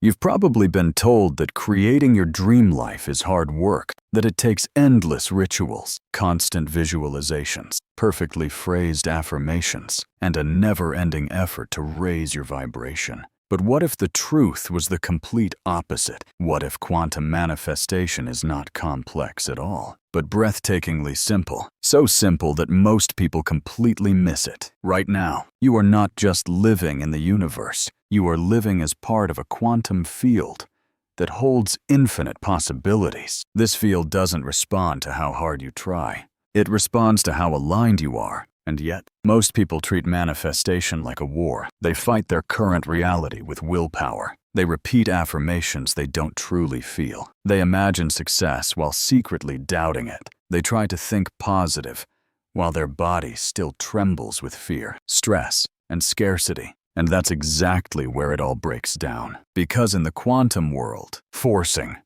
You've probably been told that creating your dream life is hard work, that it takes endless rituals, constant visualizations, perfectly phrased affirmations, and a never-ending effort to raise your vibration. But what if the truth was the complete opposite? What if quantum manifestation is not complex at all, but breathtakingly simple? So simple that most people completely miss it. Right now, you are not just living in the universe. You are living as part of a quantum field that holds infinite possibilities. This field doesn't respond to how hard you try. It responds to how aligned you are. And yet, most people treat manifestation like a war. They fight their current reality with willpower. They repeat affirmations they don't truly feel. They imagine success while secretly doubting it. They try to think positive while their body still trembles with fear, stress, and scarcity. And that's exactly where it all breaks down. Because in the quantum world, forcing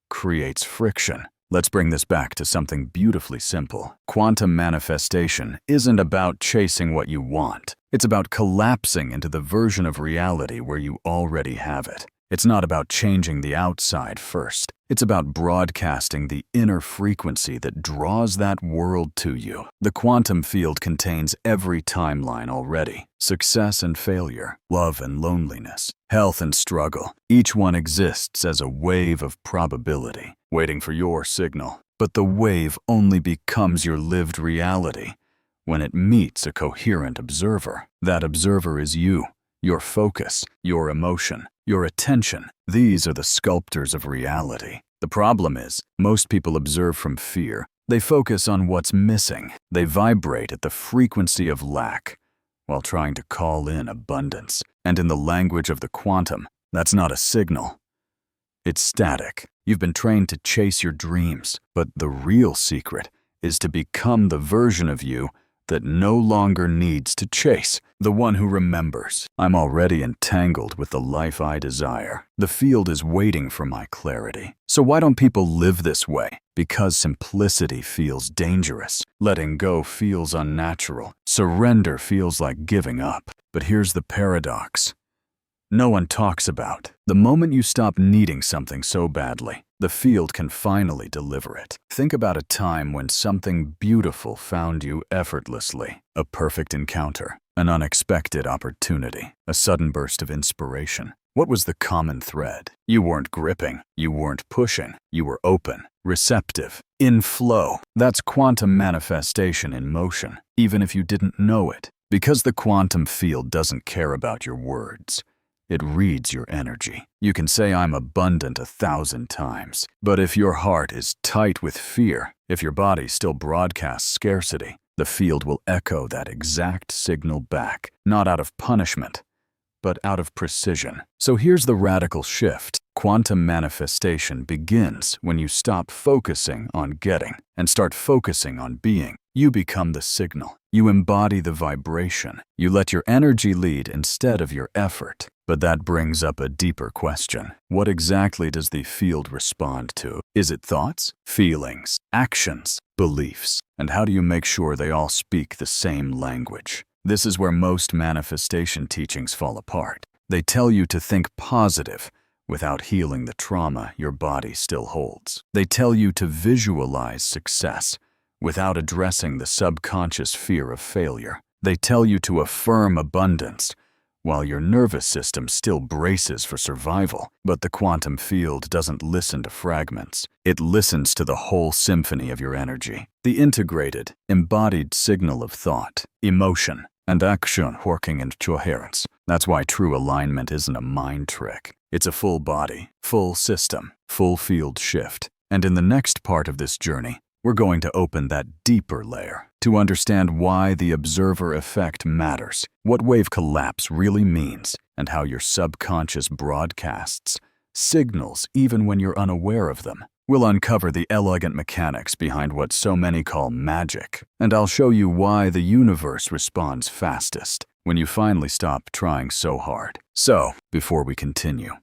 creates friction. Let's bring this back to something beautifully simple. Quantum manifestation isn't about chasing what you want. It's about collapsing into the version of reality where you already have it. It's not about changing the outside first. It's about broadcasting the inner frequency that draws that world to you. The quantum field contains every timeline already. Success and failure, love and loneliness, health and struggle. Each one exists as a wave of probability, waiting for your signal. But the wave only becomes your lived reality when it meets a coherent observer. That observer is you, your focus, your emotion, your attention. These are the sculptors of reality. The problem is, most people observe from fear. They focus on what's missing. They vibrate at the frequency of lack while trying to call in abundance. And in the language of the quantum, that's not a signal. It's static. You've been trained to chase your dreams, but the real secret is to become the version of you that no longer needs to chase, the one who remembers. I'm already entangled with the life I desire. The field is waiting for my clarity. So why don't people live this way? Because simplicity feels dangerous. Letting go feels unnatural. Surrender feels like giving up. But here's the paradox no one talks about. The moment you stop needing something so badly, the field can finally deliver it. Think about a time when something beautiful found you effortlessly. A perfect encounter, an unexpected opportunity, a sudden burst of inspiration. What was the common thread? You weren't gripping, you weren't pushing, you were open, receptive, in flow. That's quantum manifestation in motion, even if you didn't know it. Because the quantum field doesn't care about your words. It reads your energy. You can say I'm abundant 1,000 times, but if your heart is tight with fear, if your body still broadcasts scarcity, the field will echo that exact signal back, not out of punishment, but out of precision. So here's the radical shift. Quantum manifestation begins when you stop focusing on getting and start focusing on being. You become the signal. You embody the vibration. You let your energy lead instead of your effort. But that brings up a deeper question. What exactly does the field respond to? Is it thoughts, feelings, actions, beliefs? And how do you make sure they all speak the same language? This is where most manifestation teachings fall apart. They tell you to think positive without healing the trauma your body still holds. They tell you to visualize success without addressing the subconscious fear of failure. They tell you to affirm abundance while your nervous system still braces for survival. But the quantum field doesn't listen to fragments. It listens to the whole symphony of your energy, the integrated, embodied signal of thought, emotion, and action working in coherence. That's why true alignment isn't a mind trick. It's a full body, full system, full field shift. And in the next part of this journey, we're going to open that deeper layer to understand why the observer effect matters, what wave collapse really means, and how your subconscious broadcasts signals even when you're unaware of them. We'll uncover the elegant mechanics behind what so many call magic, and I'll show you why the universe responds fastest when you finally stop trying so hard. So, before we continue,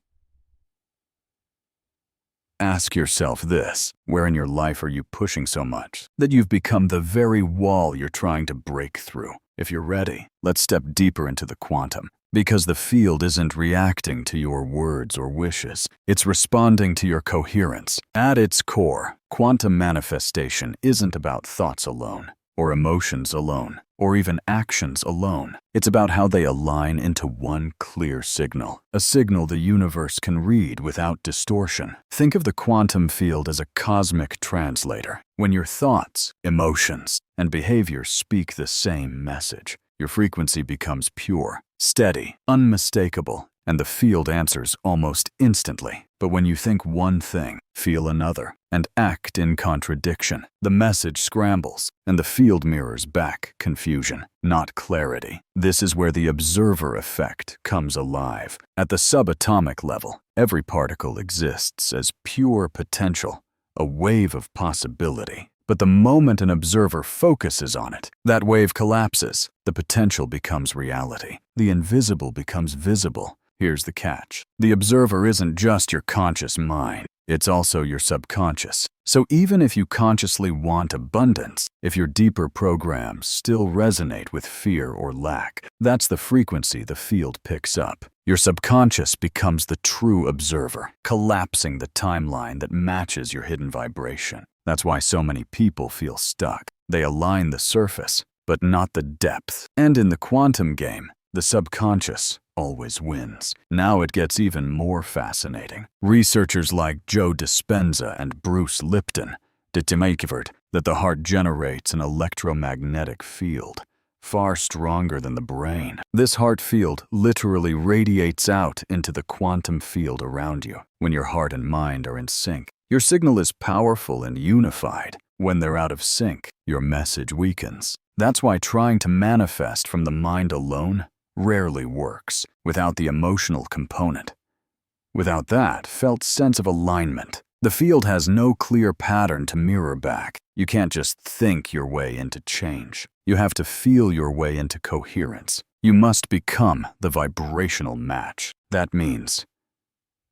ask yourself this: where in your life are you pushing so much that you've become the very wall you're trying to break through? If you're ready, let's step deeper into the quantum. Because the field isn't reacting to your words or wishes. It's responding to your coherence. At its core, quantum manifestation isn't about thoughts alone, or emotions alone, or even actions alone. It's about how they align into one clear signal, a signal the universe can read without distortion. Think of the quantum field as a cosmic translator. When your thoughts, emotions, and behaviors speak the same message, your frequency becomes pure, steady, unmistakable, and the field answers almost instantly. But when you think one thing, feel another, and act in contradiction, the message scrambles, and the field mirrors back confusion, not clarity. This is where the observer effect comes alive. At the subatomic level, every particle exists as pure potential, a wave of possibility. But the moment an observer focuses on it, that wave collapses. The potential becomes reality. The invisible becomes visible. Here's the catch. The observer isn't just your conscious mind. It's also your subconscious. So even if you consciously want abundance, if your deeper programs still resonate with fear or lack, that's the frequency the field picks up. Your subconscious becomes the true observer, collapsing the timeline that matches your hidden vibration. That's why so many people feel stuck. They align the surface, but not the depth. And in the quantum game, the subconscious always wins. Now it gets even more fascinating. Researchers like Joe Dispenza and Bruce Lipton determined that the heart generates an electromagnetic field far stronger than the brain. This heart field literally radiates out into the quantum field around you. When your heart and mind are in sync, your signal is powerful and unified. When they're out of sync, your message weakens. That's why trying to manifest from the mind alone rarely works without the emotional component. Without that felt sense of alignment, the field has no clear pattern to mirror back. You can't just think your way into change. You have to feel your way into coherence. You must become the vibrational match. That means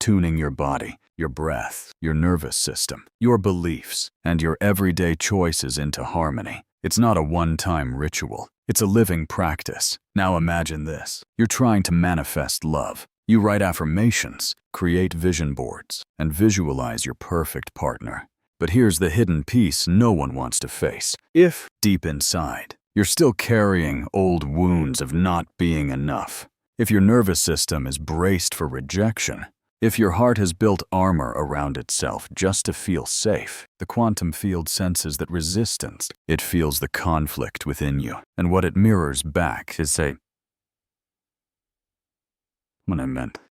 tuning your body, your breath, your nervous system, your beliefs, and your everyday choices into harmony. It's not a one-time ritual. It's a living practice. Now imagine this. You're trying to manifest love. You write affirmations, create vision boards, and visualize your perfect partner. But here's the hidden piece no one wants to face. If, deep inside, you're still carrying old wounds of not being enough, if your nervous system is braced for rejection, if your heart has built armor around itself just to feel safe, the quantum field senses that resistance. It feels the conflict within you, and what it mirrors back is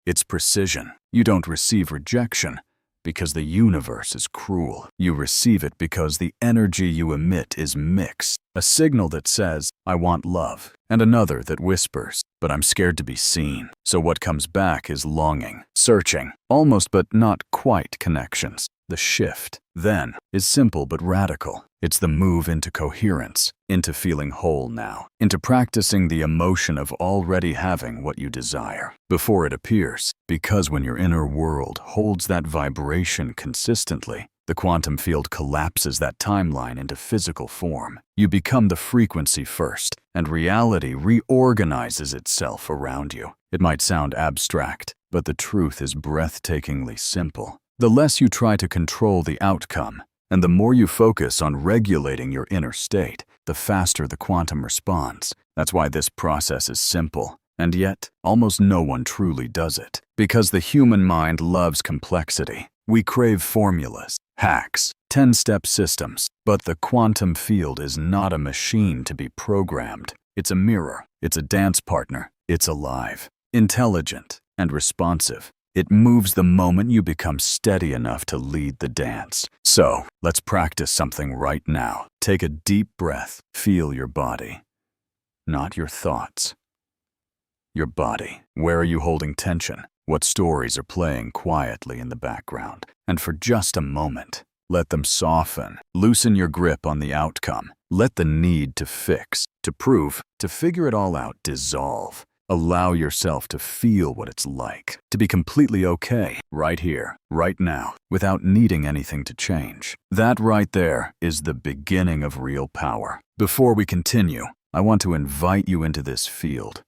it's precision. You don't receive rejection because the universe is cruel. You receive it because the energy you emit is mixed. A signal that says, I want love, and another that whispers, but I'm scared to be seen. So what comes back is longing, searching, almost but not quite connections. The shift, then, is simple but radical. It's the move into coherence, into feeling whole now, into practicing the emotion of already having what you desire before it appears. Because when your inner world holds that vibration consistently, the quantum field collapses that timeline into physical form. You become the frequency first, and reality reorganizes itself around you. It might sound abstract, but the truth is breathtakingly simple. The less you try to control the outcome, and the more you focus on regulating your inner state, the faster the quantum responds. That's why this process is simple, and yet almost no one truly does it. Because the human mind loves complexity. We crave formulas, hacks, 10-step systems. But the quantum field is not a machine to be programmed. It's a mirror. It's a dance partner. It's alive, intelligent, and responsive. It moves the moment you become steady enough to lead the dance. So, let's practice something right now. Take a deep breath. Feel your body, not your thoughts. Your body. Where are you holding tension? What stories are playing quietly in the background? And for just a moment, let them soften. Loosen your grip on the outcome. Let the need to fix, to prove, to figure it all out dissolve. Allow yourself to feel what it's like, to be completely okay, right here, right now, without needing anything to change. That right there is the beginning of real power. Before we continue, I want to invite you into this field,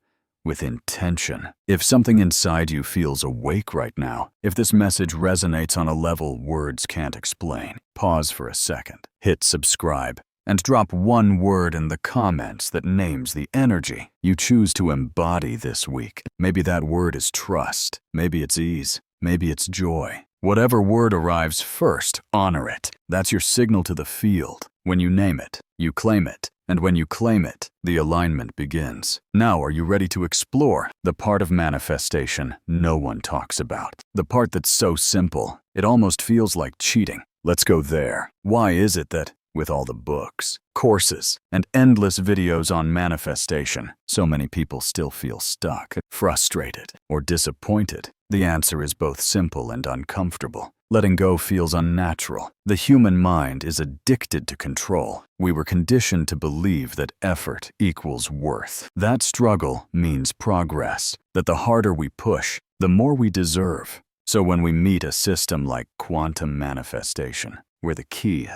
with intention. If something inside you feels awake right now, if this message resonates on a level words can't explain, pause for a second, hit subscribe, and drop one word in the comments that names the energy you choose to embody this week. Maybe that word is trust, maybe it's ease, maybe it's joy. Whatever word arrives first, honor it. That's your signal to the field. When you name it, you claim it. And when you claim it, the alignment begins. Now, are you ready to explore the part of manifestation no one talks about? The part that's so simple, it almost feels like cheating. Let's go there. Why is it that, with all the books, courses, and endless videos on manifestation, so many people still feel stuck, frustrated, or disappointed? The answer is both simple and uncomfortable. Letting go feels unnatural. The human mind is addicted to control. We were conditioned to believe that effort equals worth. That struggle means progress, that the harder we push, the more we deserve. So when we meet a system like quantum manifestation, where the key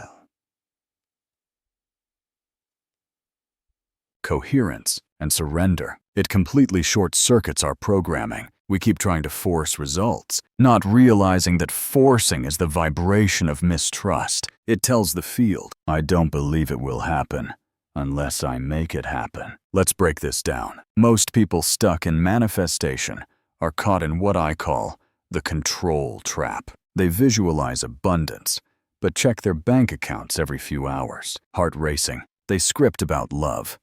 coherence and surrender, it completely short-circuits our programming. We keep trying to force results, not realizing that forcing is the vibration of mistrust. It tells the field, I don't believe it will happen unless I make it happen. Let's break this down. Most people stuck in manifestation are caught in what I call the control trap. They visualize abundance, but check their bank accounts every few hours. Heart racing. They script about love,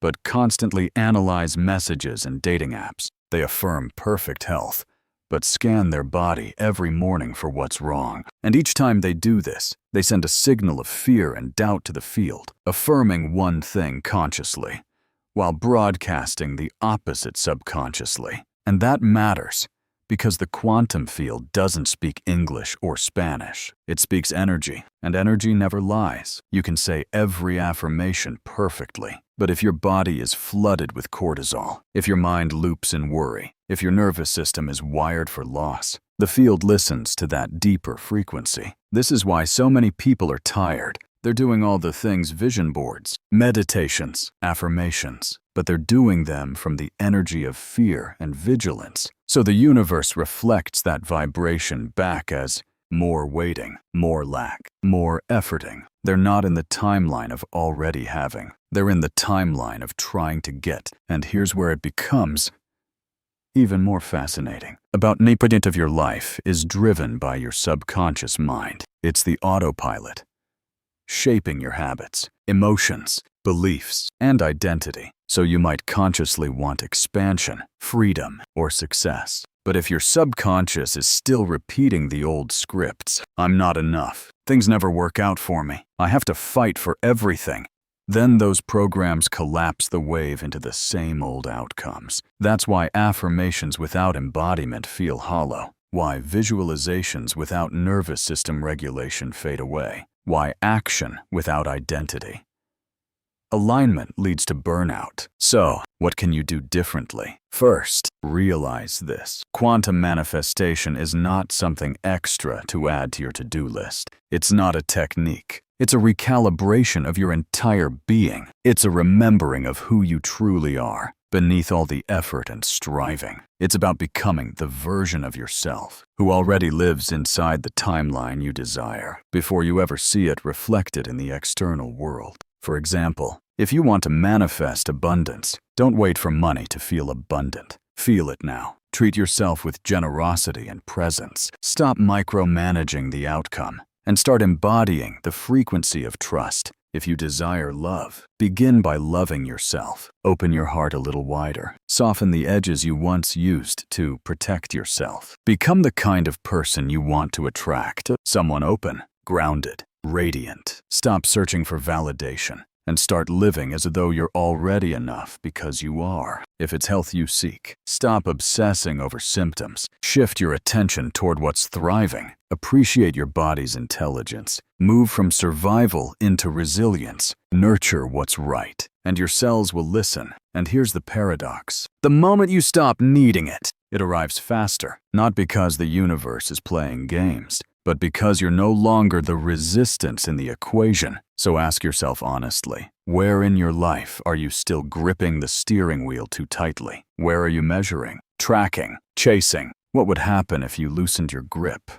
but constantly analyze messages and dating apps. They affirm perfect health, but scan their body every morning for what's wrong. And each time they do this, they send a signal of fear and doubt to the field, affirming one thing consciously, while broadcasting the opposite subconsciously. And that matters, because the quantum field doesn't speak English or Spanish. It speaks energy, and energy never lies. You can say every affirmation perfectly, but if your body is flooded with cortisol, if your mind loops in worry, if your nervous system is wired for loss, the field listens to that deeper frequency. This is why so many people are tired. They're doing all the things: vision boards, meditations, affirmations, but they're doing them from the energy of fear and vigilance. So the universe reflects that vibration back as more waiting, more lack, more efforting. They're not in the timeline of already having. They're in the timeline of trying to get. And here's where it becomes even more fascinating. About 90% of your life is driven by your subconscious mind. It's the autopilot, shaping your habits, emotions, beliefs, and identity. So you might consciously want expansion, freedom, or success. But if your subconscious is still repeating the old scripts, I'm not enough, things never work out for me, I have to fight for everything, then those programs collapse the wave into the same old outcomes. That's why affirmations without embodiment feel hollow, why visualizations without nervous system regulation fade away, why action without identity. Alignment leads to burnout. So, what can you do differently? First, realize this. Quantum manifestation is not something extra to add to your to-do list. It's not a technique. It's a recalibration of your entire being. It's a remembering of who you truly are, beneath all the effort and striving. It's about becoming the version of yourself who already lives inside the timeline you desire, before you ever see it reflected in the external world. For example, if you want to manifest abundance, don't wait for money to feel abundant. Feel it now. Treat yourself with generosity and presence. Stop micromanaging the outcome and start embodying the frequency of trust. If you desire love, begin by loving yourself. Open your heart a little wider. Soften the edges you once used to protect yourself. Become the kind of person you want to attract. Someone open, grounded, radiant. Stop searching for validation and start living as though you're already enough, because you are. If it's health you seek, stop obsessing over symptoms. Shift your attention toward what's thriving. Appreciate your body's intelligence. Move from survival into resilience. Nurture what's right, and your cells will listen. And here's the paradox. The moment you stop needing it, it arrives faster. Not because the universe is playing games, but because you're no longer the resistance in the equation. So ask yourself honestly, where in your life are you still gripping the steering wheel too tightly? Where are you measuring, tracking, chasing? What would happen if you loosened your grip?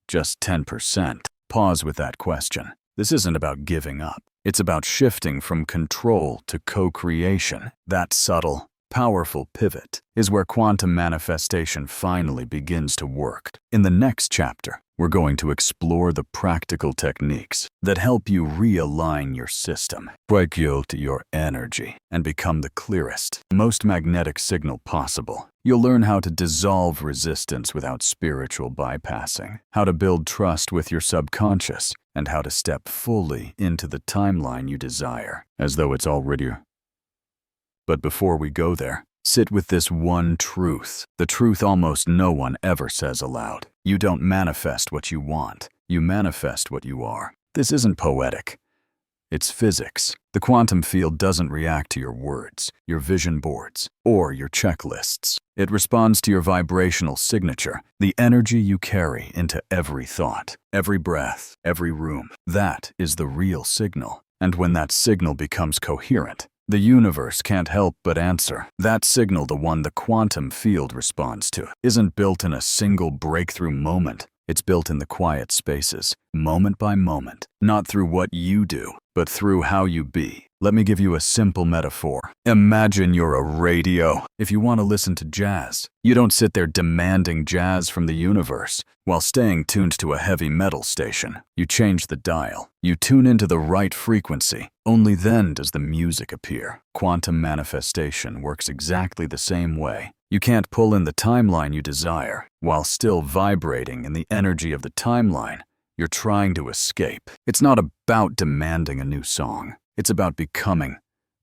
Just 10%. Pause with that question. This isn't about giving up. It's about shifting from control to co-creation. That subtle, powerful pivot is where quantum manifestation finally begins to work. In the next chapter, we're going to explore the practical techniques that help you realign your system, regulate your energy, and become the clearest, most magnetic signal possible. You'll learn how to dissolve resistance without spiritual bypassing, how to build trust with your subconscious, and how to step fully into the timeline you desire, as though it's already. But before we go there, sit with this one truth, the truth almost no one ever says aloud. You don't manifest what you want, you manifest what you are. This isn't poetic. It's physics. The quantum field doesn't react to your words, your vision boards, or your checklists. It responds to your vibrational signature, the energy you carry into every thought, every breath, every room. That is the real signal. And when that signal becomes coherent, the universe can't help but answer. That signal, the one the quantum field responds to, isn't built in a single breakthrough moment. It's built in the quiet spaces, moment by moment, not through what you do, but through how you be. Let me give you a simple metaphor. Imagine you're a radio. If you want to listen to jazz, you don't sit there demanding jazz from the universe while staying tuned to a heavy metal station. You change the dial. You tune into the right frequency. Only then does the music appear. Quantum manifestation works exactly the same way. You can't pull in the timeline you desire while still vibrating in the energy of the timeline you're trying to escape. It's not about demanding a new song. It's about becoming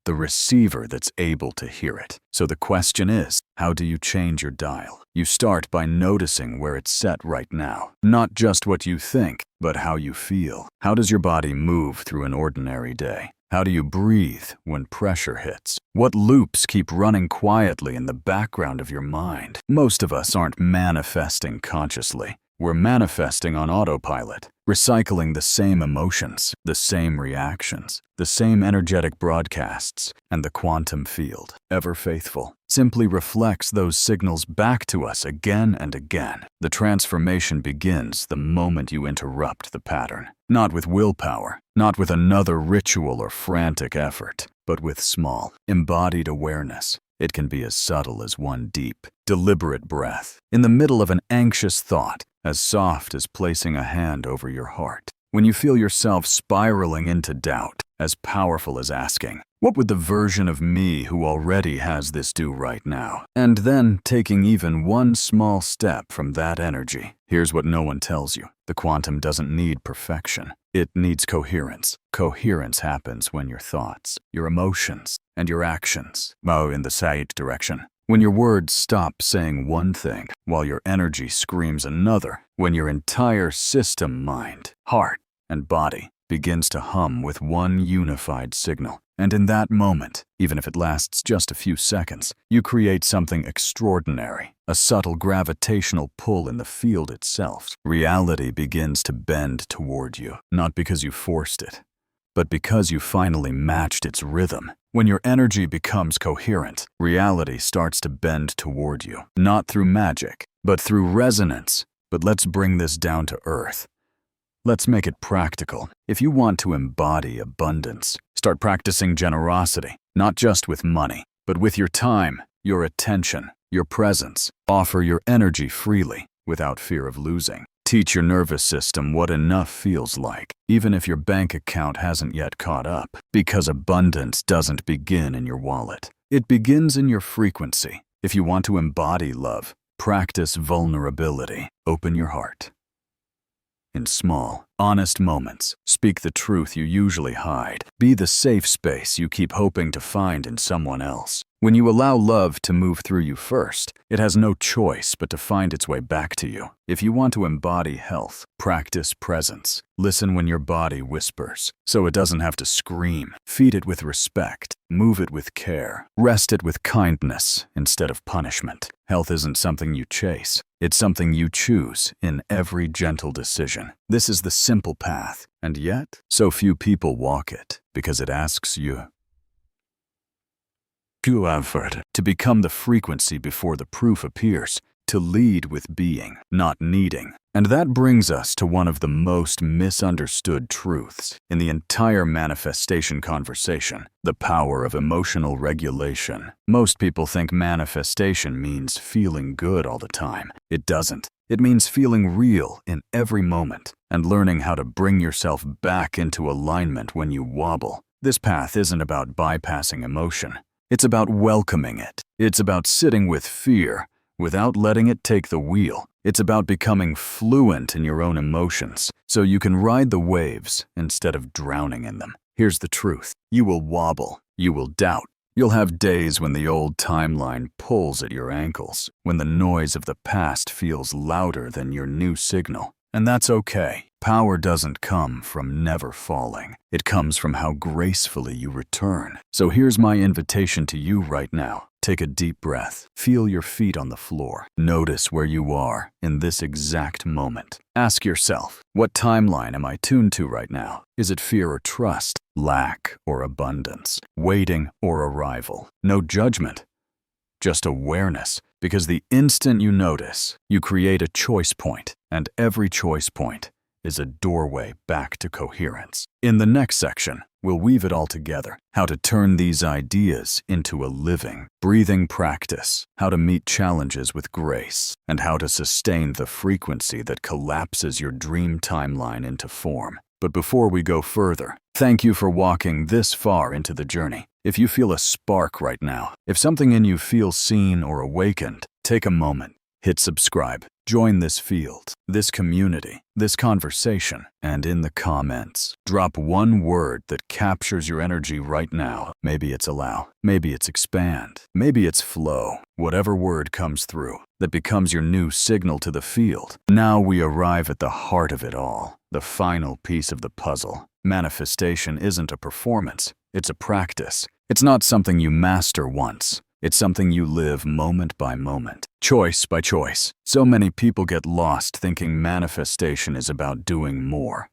the receiver that's able to hear it. So the question is, how do you change your dial? You start by noticing where it's set right now. Not just what you think, but how you feel. How does your body move through an ordinary day? How do you breathe when pressure hits? What loops keep running quietly in the background of your mind? Most of us aren't manifesting consciously. We're manifesting on autopilot, recycling the same emotions, the same reactions, the same energetic broadcasts, and the quantum field, ever faithful, simply reflects those signals back to us again and again. The transformation begins the moment you interrupt the pattern. Not with willpower, not with another ritual or frantic effort, but with small, embodied awareness. It can be as subtle as one deep, deliberate breath, in the middle of an anxious thought, as soft as placing a hand over your heart. When you feel yourself spiraling into doubt, as powerful as asking, what would the version of me who already has this do right now? And then taking even one small step from that energy. Here's what no one tells you. The quantum doesn't need perfection. It needs coherence. Coherence happens when your thoughts, your emotions, and your actions move in the same direction. When your words stop saying one thing while your energy screams another. When your entire system, mind, heart, and body begins to hum with one unified signal. And in that moment, even if it lasts just a few seconds, you create something extraordinary, a subtle gravitational pull in the field itself. Reality begins to bend toward you, not because you forced it, but because you finally matched its rhythm. When your energy becomes coherent, reality starts to bend toward you, not through magic, but through resonance. But let's bring this down to earth. Let's make it practical. If you want to embody abundance, start practicing generosity, not just with money, but with your time, your attention, your presence. Offer your energy freely, without fear of losing. Teach your nervous system what enough feels like, even if your bank account hasn't yet caught up, because abundance doesn't begin in your wallet. It begins in your frequency. If you want to embody love, practice vulnerability. Open your heart. In small, honest moments, speak the truth you usually hide. Be the safe space you keep hoping to find in someone else. When you allow love to move through you first, it has no choice but to find its way back to you. If you want to embody health, practice presence. Listen when your body whispers, so it doesn't have to scream. Feed it with respect. Move it with care. Rest it with kindness instead of punishment. Health isn't something you chase. It's something you choose in every gentle decision. This is the simple path, and yet so few people walk it because it asks you to effort, to become the frequency before the proof appears, to lead with being, not needing. And that brings us to one of the most misunderstood truths in the entire manifestation conversation, the power of emotional regulation. Most people think manifestation means feeling good all the time. It doesn't. It means feeling real in every moment and learning how to bring yourself back into alignment when you wobble. This path isn't about bypassing emotion. It's about welcoming it. It's about sitting with fear without letting it take the wheel. It's about becoming fluent in your own emotions so you can ride the waves instead of drowning in them. Here's the truth. You will wobble. You will doubt. You'll have days when the old timeline pulls at your ankles, when the noise of the past feels louder than your new signal. And that's okay. Power doesn't come from never falling. It comes from how gracefully you return. So here's my invitation to you right now. Take a deep breath. Feel your feet on the floor. Notice where you are in this exact moment. Ask yourself, what timeline am I tuned to right now? Is it fear or trust? Lack or abundance? Waiting or arrival? No judgment, just awareness. Because the instant you notice, you create a choice point, and every choice point is a doorway back to coherence. In the next section, we'll weave it all together. How to turn these ideas into a living, breathing practice, how to meet challenges with grace, and how to sustain the frequency that collapses your dream timeline into form. But before we go further, thank you for walking this far into the journey. If you feel a spark right now, if something in you feels seen or awakened, take a moment. Hit subscribe. Join this field, this community, this conversation, and in the comments, drop one word that captures your energy right now. Maybe it's allow, maybe it's expand, maybe it's flow. Whatever word comes through, that becomes your new signal to the field. Now we arrive at the heart of it all, the final piece of the puzzle. Manifestation isn't a performance, it's a practice. It's not something you master once. It's something you live moment by moment, choice by choice. So many people get lost thinking manifestation is about doing more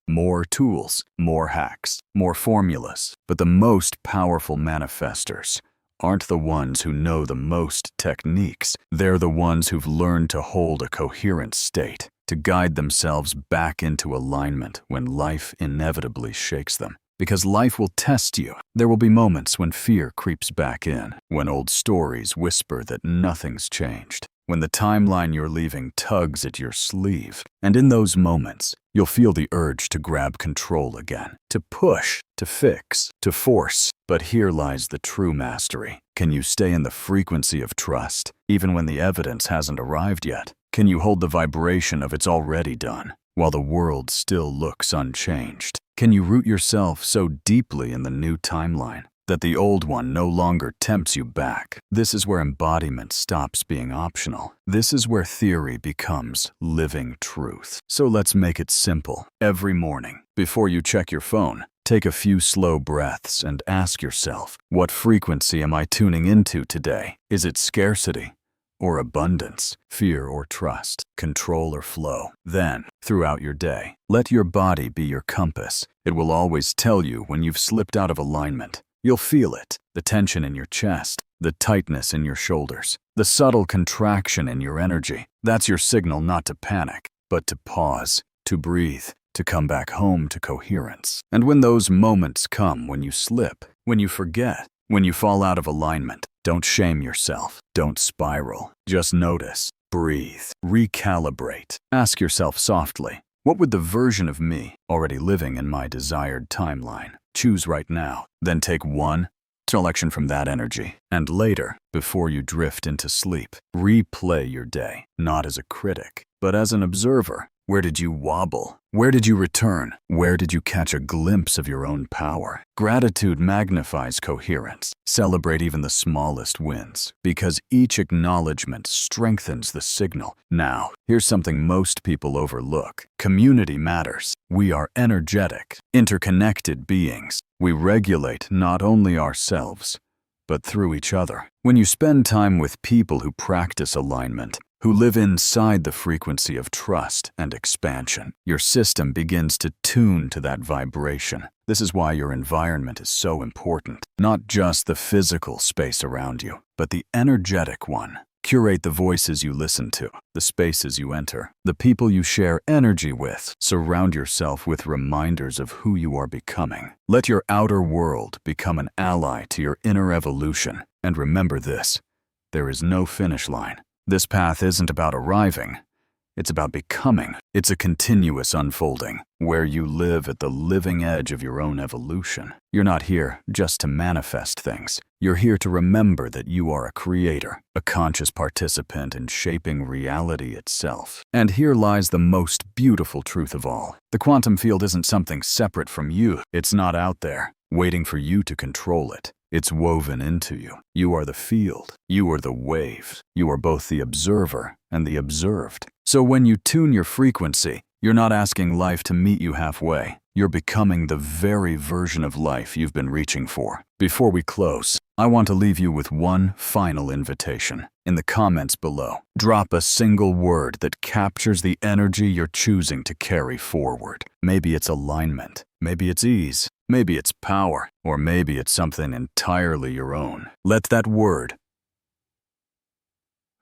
tools, more hacks, more formulas. But the most powerful manifestors aren't the ones who know the most techniques. They're the ones who've learned to hold a coherent state, to guide themselves back into alignment when life inevitably shakes them. Because life will test you. There will be moments when fear creeps back in, when old stories whisper that nothing's changed, when the timeline you're leaving tugs at your sleeve. And in those moments, you'll feel the urge to grab control again, to push, to fix, to force. But here lies the true mastery. Can you stay in the frequency of trust, even when the evidence hasn't arrived yet? Can you hold the vibration of it's already done, while the world still looks unchanged? Can you root yourself so deeply in the new timeline that the old one no longer tempts you back? This is where embodiment stops being optional. This is where theory becomes living truth. So let's make it simple. Every morning, before you check your phone, take a few slow breaths and ask yourself, what frequency am I tuning into today? Is it scarcity or abundance, fear or trust, control or flow? Then, throughout your day, let your body be your compass. It will always tell you when you've slipped out of alignment. You'll feel it, the tension in your chest, the tightness in your shoulders, the subtle contraction in your energy. That's your signal not to panic, but to pause, to breathe, to come back home to coherence. And when those moments come, when you slip, when you forget, when you fall out of alignment, don't shame yourself. Don't spiral. Just notice, breathe, recalibrate. Ask yourself softly, what would the version of me already living in my desired timeline choose right now? Then take one selection from that energy. And later, before you drift into sleep, replay your day, not as a critic, but as an observer. Where did you wobble? Where did you return? Where did you catch a glimpse of your own power? Gratitude magnifies coherence. Celebrate even the smallest wins, because each acknowledgement strengthens the signal. Now, here's something most people overlook. Community matters. We are energetic, interconnected beings. We regulate not only ourselves, but through each other. When you spend time with people who practice alignment, who live inside the frequency of trust and expansion. Your system begins to tune to that vibration. This is why your environment is so important. Not just the physical space around you, but the energetic one. Curate the voices you listen to, the spaces you enter, the people you share energy with. Surround yourself with reminders of who you are becoming. Let your outer world become an ally to your inner evolution. And remember this, there is no finish line. This path isn't about arriving. It's about becoming. It's a continuous unfolding, where you live at the living edge of your own evolution. You're not here just to manifest things. You're here to remember that you are a creator, a conscious participant in shaping reality itself. And here lies the most beautiful truth of all. The quantum field isn't something separate from you. It's not out there, waiting for you to control it. It's woven into you. You are the field. You are the wave. You are both the observer and the observed. So when you tune your frequency, you're not asking life to meet you halfway. You're becoming the very version of life you've been reaching for. Before we close, I want to leave you with one final invitation. In the comments below, drop a single word that captures the energy you're choosing to carry forward. Maybe it's alignment. Maybe it's ease. Maybe it's power. Or maybe it's something entirely your own. Let that word,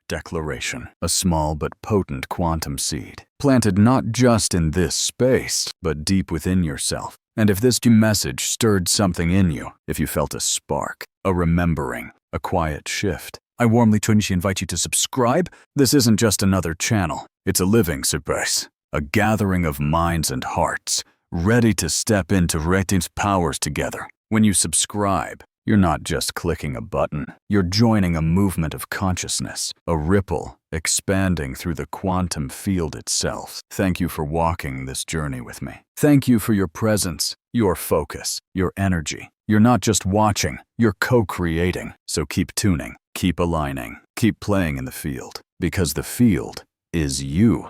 declaration, a small but potent quantum seed, planted not just in this space, but deep within yourself. And if this message stirred something in you, if you felt a spark, a remembering, a quiet shift, I warmly invite you to subscribe. This isn't just another channel. It's a living space, a gathering of minds and hearts, ready to step into Retin's powers together. When you subscribe, you're not just clicking a button. You're joining a movement of consciousness, a ripple expanding through the quantum field itself. Thank you for walking this journey with me. Thank you for your presence, your focus, your energy. You're not just watching, you're co-creating. So keep tuning, keep aligning, keep playing in the field, because the field is you.